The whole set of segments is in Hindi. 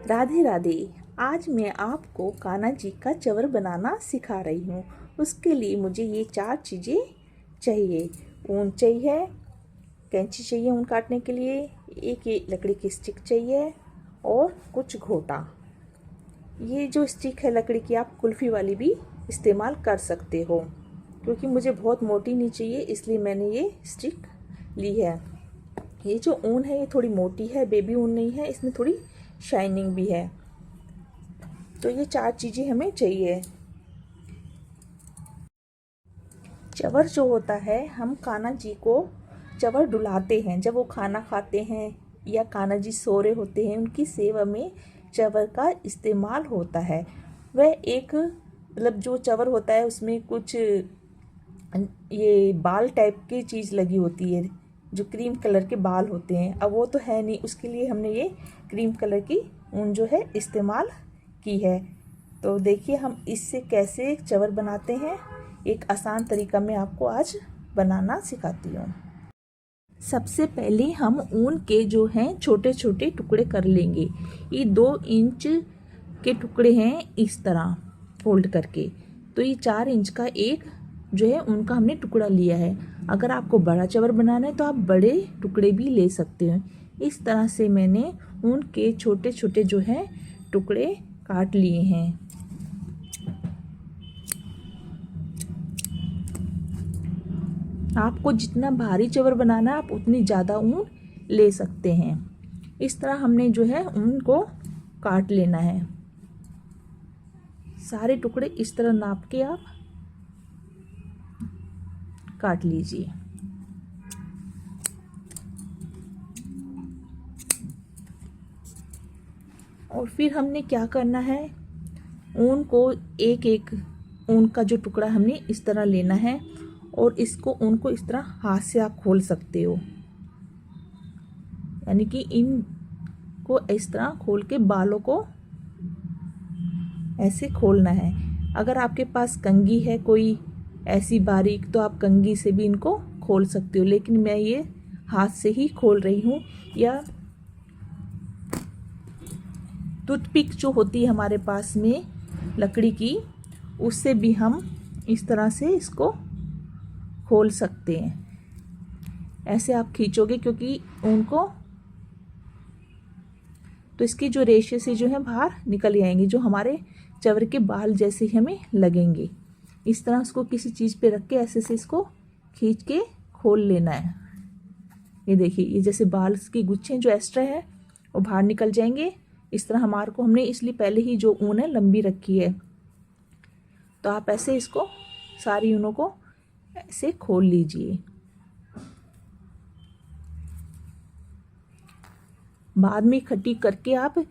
राधे राधे। आज मैं आपको कान्हा जी का चवर बनाना सिखा रही हूँ। उसके लिए मुझे ये 4 चीज़ें चाहिए। ऊन चाहिए, कैंची चाहिए ऊन काटने के लिए, एक ये लकड़ी की स्टिक चाहिए और कुछ घोटा। ये जो स्टिक है लकड़ी की, आप कुल्फ़ी वाली भी इस्तेमाल कर सकते हो। क्योंकि मुझे बहुत मोटी नहीं चाहिए इसलिए मैंने ये स्टिक ली है। ये जो ऊन है ये थोड़ी मोटी है, बेबी ऊन नहीं है, इसमें थोड़ी शाइनिंग भी है। तो ये 4 चीज़ें हमें चाहिए। चवर जो होता है, हम कान्हा जी को चवर डुलाते हैं जब वो खाना खाते हैं या कान्हा जी सो रहे होते हैं, उनकी सेवा में चवर का इस्तेमाल होता है। वह एक मतलब जो चवर होता है उसमें कुछ ये बाल टाइप की चीज़ लगी होती है, जो क्रीम कलर के बाल होते हैं। अब वो तो है नहीं, उसके लिए हमने ये क्रीम कलर की ऊन जो है इस्तेमाल की है। तो देखिए हम इससे कैसे चवर बनाते हैं, एक आसान तरीका मैं आपको आज बनाना सिखाती हूँ। सबसे पहले हम ऊन के जो हैं छोटे छोटे टुकड़े कर लेंगे। ये 2 इंच के टुकड़े हैं इस तरह फोल्ड करके। तो ये 4 इंच का एक जो है उनका हमने टुकड़ा लिया है। अगर आपको बड़ा चवर बनाना है तो आप बड़े टुकड़े भी ले सकते हो। इस तरह से मैंने ऊन के छोटे छोटे जो है टुकड़े काट लिए हैं। आपको जितना भारी चवर बनाना है आप उतनी ज़्यादा ऊन ले सकते हैं। इस तरह हमने जो है ऊन को काट लेना है। सारे टुकड़े इस तरह नाप के आप काट लीजिए। और फिर हमने क्या करना है, ऊन को एक एक ऊन का जो टुकड़ा हमने इस तरह लेना है और इसको ऊन को इस तरह हाथ से आप खोल सकते हो। यानी कि इन को इस तरह खोल के बालों को ऐसे खोलना है। अगर आपके पास कंघी है कोई ऐसी बारीक तो आप कंघी से भी इनको खोल सकते हो, लेकिन मैं ये हाथ से ही खोल रही हूँ। या टूथपिक जो होती है हमारे पास में लकड़ी की, उससे भी हम इस तरह से इसको खोल सकते हैं। ऐसे आप खींचोगे क्योंकि ऊन को, तो इसकी जो रेशे से जो है बाहर निकल आएंगे, जो हमारे चवर के बाल जैसे हमें लगेंगे। इस तरह उसको किसी चीज़ पे रख के ऐसे से इसको खींच के खोल लेना है। ये देखिए, ये जैसे बाल की गुच्छे जो एक्स्ट्रा है वो बाहर निकल जाएंगे। इस तरह हमारे को हमने इसलिए पहले ही जो ऊन है लंबी रखी है। तो आप ऐसे इसको सारी ऊनों को ऐसे खोल लीजिए। बाद में इकट्ठी करके आप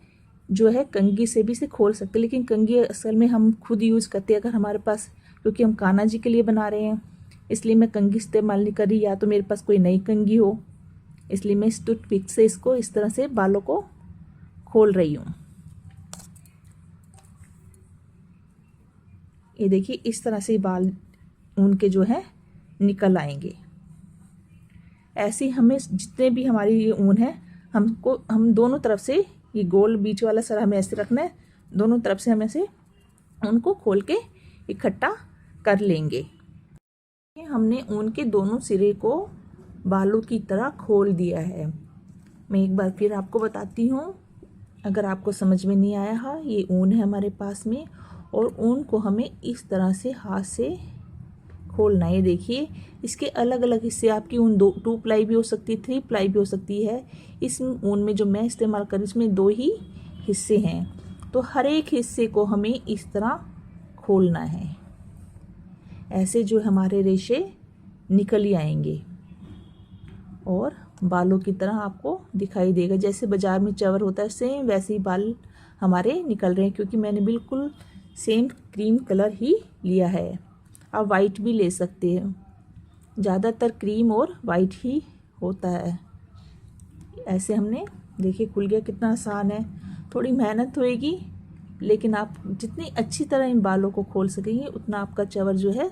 जो है कंघी से भी इसे खोल सकते हैं, लेकिन कंघी असल में हम खुद यूज़ करते हैं अगर हमारे पास, क्योंकि हम कान्हा जी के लिए बना रहे हैं इसलिए मैं कंघी इस्तेमाल नहीं कर रही। या तो मेरे पास कोई नई कंघी हो, इसलिए मैं इस टूथपिक से इसको इस तरह से बालों को खोल रही हूँ। ये देखिए, इस तरह से बाल ऊन के जो है निकल आएंगे। ऐसे हमें जितने भी हमारी ये ऊन है, हम दोनों तरफ से ये गोल बीच वाला सर हमें ऐसे रखना है। दोनों तरफ से हम ऐसे उनको खोल के इकट्ठा कर लेंगे। हमने ऊन के दोनों सिरे को बालों की तरह खोल दिया है। मैं एक बार फिर आपको बताती हूँ, अगर आपको समझ में नहीं आया है। ये ऊन है हमारे पास में और ऊन को हमें इस तरह से हाथ से खोलना है। देखिए, इसके अलग अलग हिस्से, आपकी ऊन 2 प्लाई भी हो सकती है, 3 प्लाई भी हो सकती है। इस ऊन में जो मैं इस्तेमाल कर रही हूँ इसमें 2 ही हिस्से हैं। तो हर एक हिस्से को हमें इस तरह खोलना है। ऐसे जो हमारे रेशे निकल ही आएंगे और बालों की तरह आपको दिखाई देगा। जैसे बाज़ार में चवर होता है सेम वैसे ही बाल हमारे निकल रहे हैं, क्योंकि मैंने बिल्कुल सेम क्रीम कलर ही लिया है। आप वाइट भी ले सकते हैं, ज़्यादातर क्रीम और वाइट ही होता है। ऐसे हमने देखिए खुल गया, कितना आसान है। थोड़ी मेहनत होएगी, लेकिन आप जितनी अच्छी तरह इन बालों को खोल सकेंगे उतना आपका चवर जो है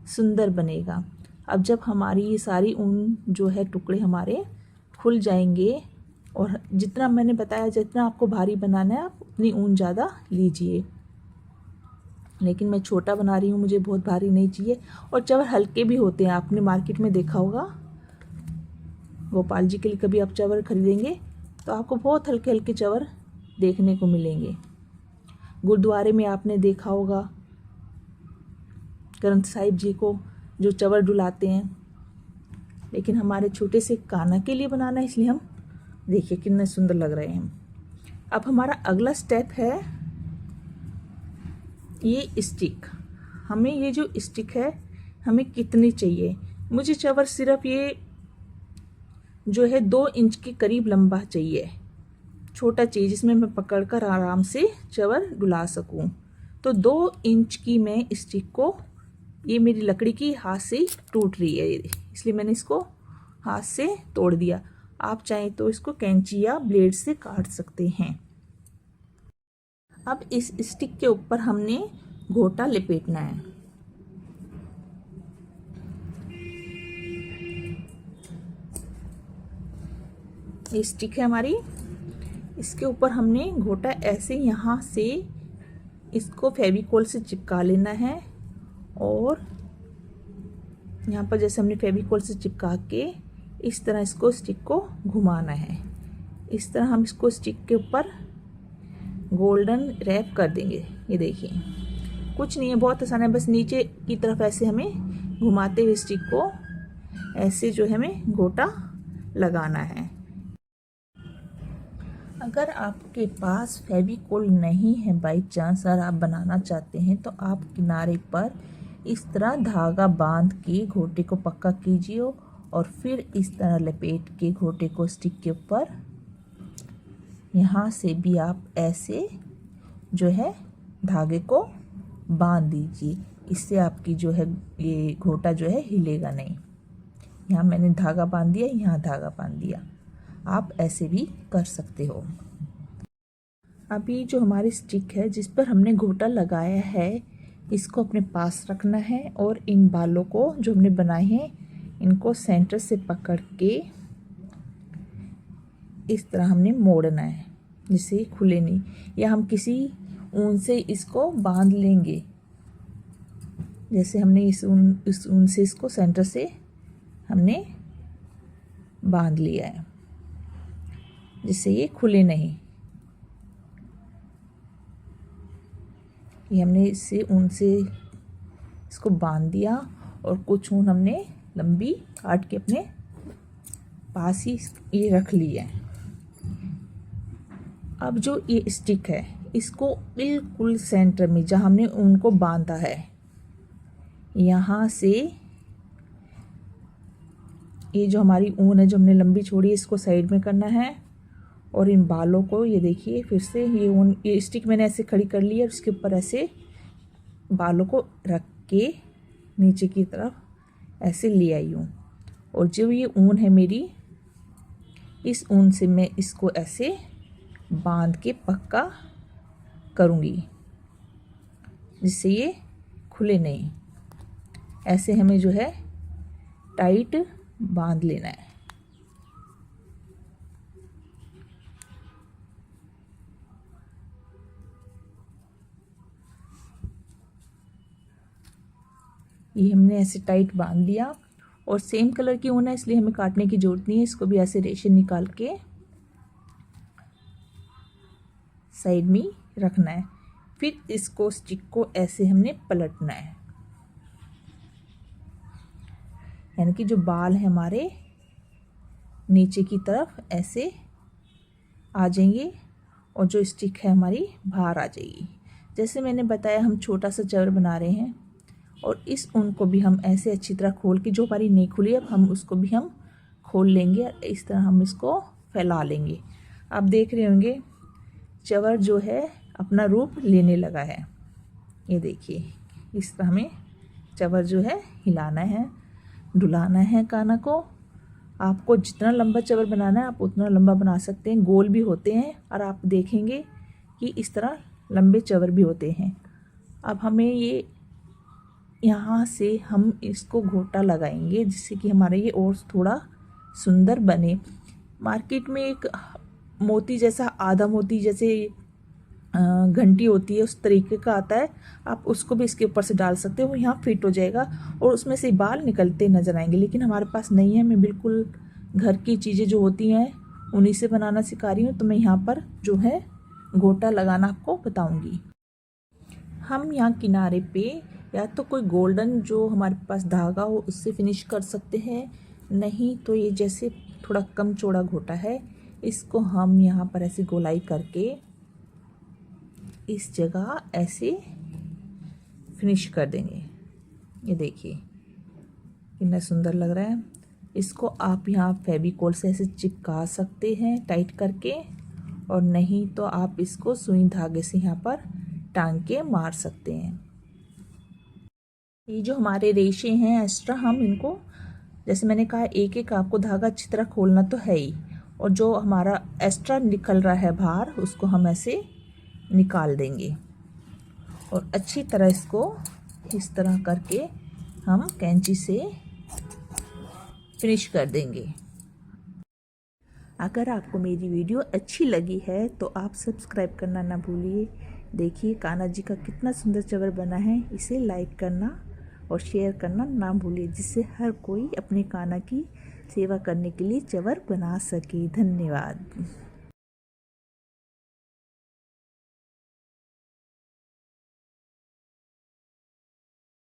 सुंदर बनेगा। अब जब हमारी ये सारी ऊन जो है टुकड़े हमारे खुल जाएंगे और जितना मैंने बताया, जितना आपको भारी बनाना है आप उतनी ऊन ज़्यादा लीजिए, लेकिन मैं छोटा बना रही हूँ, मुझे बहुत भारी नहीं चाहिए। और चावल हल्के भी होते हैं, आपने मार्केट में देखा होगा, गोपाल जी के लिए कभी आप चावल खरीदेंगे तो आपको बहुत हल्के हल्के चावल देखने को मिलेंगे। गुरुद्वारे में आपने देखा होगा ग्रंथ साहिब जी को जो चावल डुलाते हैं, लेकिन हमारे छोटे से कान्हा के लिए बनाना है, इसलिए हम देखिए कितने सुंदर लग रहे हैं। अब हमारा अगला स्टेप है ये स्टिक। हमें ये जो स्टिक है हमें कितनी चाहिए, मुझे चावल सिर्फ ये जो है 2 इंच के करीब लंबा चाहिए, छोटा चाहिए, जिसमें मैं पकड़कर आराम से चावल डुला सकूं। तो 2 इंच की मैं स्टिक को, ये मेरी लकड़ी की हाथ से टूट रही है इसलिए मैंने इसको हाथ से तोड़ दिया। आप चाहें तो इसको कैंची या ब्लेड से काट सकते हैं। अब इस स्टिक के ऊपर हमने घोटा लपेटना है। ये स्टिक है हमारी, इसके ऊपर हमने घोटा ऐसे यहाँ से इसको फेविकोल से चिपका लेना है, और यहाँ पर जैसे हमने फेविकोल से चिपका के इस तरह इसको स्टिक को घुमाना है। इस तरह हम इसको स्टिक के ऊपर गोल्डन रैप कर देंगे। ये देखिए कुछ नहीं है, बहुत आसान है, बस नीचे की तरफ ऐसे हमें घुमाते हुए स्टिक को ऐसे जो है हमें घोटा लगाना है। अगर आपके पास फेविकोल नहीं है बाई चांस और आप बनाना चाहते हैं तो आप किनारे पर इस तरह धागा बांध के घोटे को पक्का कीजिए, और फिर इस तरह लपेट के घोटे को स्टिक के ऊपर यहाँ से भी आप ऐसे जो है धागे को बांध दीजिए। इससे आपकी जो है ये घोटा जो है हिलेगा नहीं। यहाँ मैंने धागा बांध दिया, यहाँ धागा बांध दिया, आप ऐसे भी कर सकते हो। अभी जो हमारी स्टिक है जिस पर हमने घोटा लगाया है, इसको अपने पास रखना है, और इन बालों को जो हमने बनाए हैं इनको सेंटर से पकड़ के इस तरह हमने मोड़ना है जिससे ये खुले नहीं, या हम किसी ऊन से इसको बांध लेंगे। जैसे हमने इस ऊन से इसको सेंटर से हमने बांध लिया है जिससे ये खुले नहीं। ये हमने इससे ऊन से इसको बांध दिया, और कुछ ऊन हमने लंबी काट के अपने पास ही ये रख ली है। अब जो ये स्टिक है इसको बिल्कुल सेंटर में जहाँ हमने ऊन को बांधा है, यहाँ से ये जो हमारी ऊन है जो हमने लंबी छोड़ी है इसको साइड में करना है, और इन बालों को ये देखिए फिर से ये स्टिक मैंने ऐसे खड़ी कर ली है, और उसके ऊपर ऐसे बालों को रख के नीचे की तरफ ऐसे ले आई हूँ। और जो ये ऊन है मेरी, इस ऊन से मैं इसको ऐसे बांध के पक्का करूँगी जिससे ये खुले नहीं। ऐसे हमें जो है टाइट बांध लेना है। ये हमने ऐसे टाइट बांध दिया, और सेम कलर की ऊन है इसलिए हमें काटने की जरूरत नहीं है। इसको भी ऐसे रेशे निकाल के साइड में रखना है। फिर इसको स्टिक को ऐसे हमने पलटना है, यानी कि जो बाल है हमारे नीचे की तरफ ऐसे आ जाएंगे, और जो स्टिक है हमारी बाहर आ जाएगी। जैसे मैंने बताया हम छोटा सा चावल बना रहे हैं, और इस ऊन को भी हम ऐसे अच्छी तरह खोल के, जो हमारी नहीं खुली अब हम उसको भी हम खोल लेंगे, और इस तरह हम इसको फैला लेंगे। आप देख रहे होंगे चावल जो है अपना रूप लेने लगा है। ये देखिए इस तरह हमें चावल जो है हिलाना है, डुलाना है कान्हा को। आपको जितना लंबा चावल बनाना है आप उतना लंबा बना सकते हैं, गोल भी होते हैं, और आप देखेंगे कि इस तरह लंबे चावल भी होते हैं। अब हमें ये यहाँ से हम इसको घोटा लगाएंगे जिससे कि हमारा ये और थोड़ा सुंदर बने। मार्केट में एक मोती जैसा, आधा मोती जैसे घंटी होती है उस तरीके का आता है, आप उसको भी इसके ऊपर से डाल सकते हो, वो यहाँ फिट हो जाएगा और उसमें से बाल निकलते नज़र आएंगे। लेकिन हमारे पास नहीं है, मैं बिल्कुल घर की चीज़ें जो होती हैं उन्हीं से बनाना सिखा रही हूँ। तो मैं यहाँ पर जो है गोटा लगाना आपको बताऊँगी। हम यहाँ किनारे पे या तो कोई गोल्डन जो हमारे पास धागा हो उससे फिनिश कर सकते हैं, नहीं तो ये जैसे थोड़ा कम चौड़ा गोटा है, इसको हम यहाँ पर ऐसे गोलाई करके इस जगह ऐसे फिनिश कर देंगे। ये देखिए कितना सुंदर लग रहा है। इसको आप यहाँ फेविकोल से ऐसे चिपका सकते हैं टाइट करके, और नहीं तो आप इसको सुई धागे से यहाँ पर टांग के मार सकते हैं। ये जो हमारे रेशे हैं एक्स्ट्रा, हम इनको जैसे मैंने कहा एक एक आपको धागा अच्छी तरह खोलना तो है ही, और जो हमारा एक्स्ट्रा निकल रहा है बाहर उसको हम ऐसे निकाल देंगे और अच्छी तरह इसको इस तरह करके हम कैंची से फिनिश कर देंगे। अगर आपको मेरी वीडियो अच्छी लगी है तो आप सब्सक्राइब करना ना भूलिए। देखिए कान्हा जी का कितना सुंदर चवर बना है, इसे लाइक करना और शेयर करना ना भूलिए, जिससे हर कोई अपने कान्हा की सेवा करने के लिए चवर बना सके। धन्यवाद।